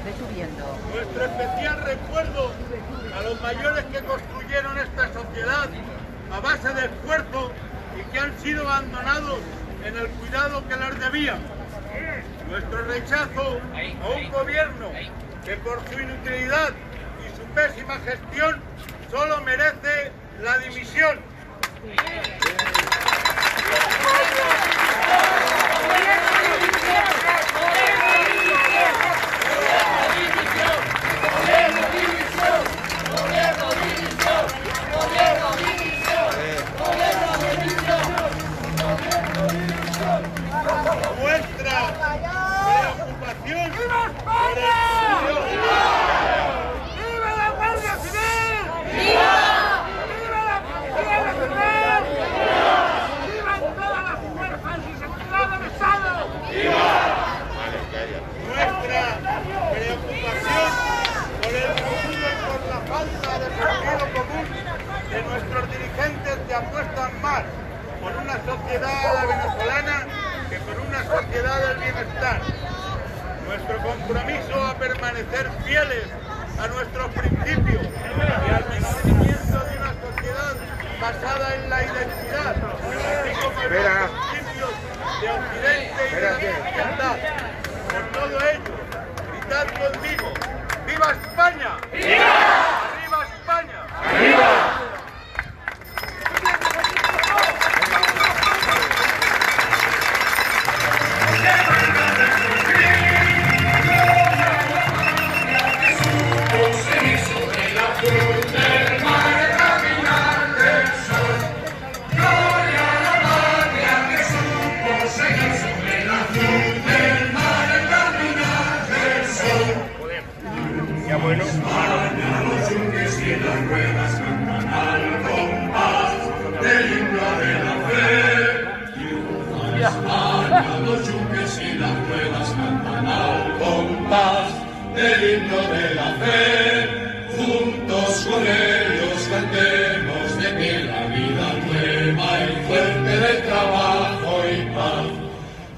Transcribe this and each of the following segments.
Nuestro especial recuerdo a los mayores que construyeron esta sociedad a base de esfuerzo y que han sido abandonados en el cuidado que les debían. Nuestro rechazo a un gobierno que por su inutilidad y su pésima gestión solo merece la dimisión. Nuestra preocupación por el futuro. ¡Viva la Guardia Civil! ¡Viva! ¡Viva la Policía Nacional! ¡Viva todas las fuerzas y seguridad del Estado! ¡Viva! Nuestra preocupación por el futuro y por la falta de sentido común de nuestros dirigentes que apuestan más por una sociedad a la venezolana que por una sociedad del bienestar. Nuestro compromiso a permanecer fieles a nuestros principios y al mantenimiento de una sociedad basada en la identidad, así como en los principios de Occidente y de la cristiandad. Por todo ello, gritad conmigo: ¡Viva España! ¡Viva! ¡Arriba España! ¡Arriba! Bueno, los yunques y las ruedas cantan al compás del himno de la fe. España, los yunques y las ruedas cantan al compás del himno de la fe. Juntos con ellos cantemos de pie la vida nueva y fuerte de trabajo y paz.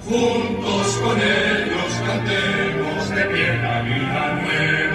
Juntos con ellos cantemos de pie la vida nueva.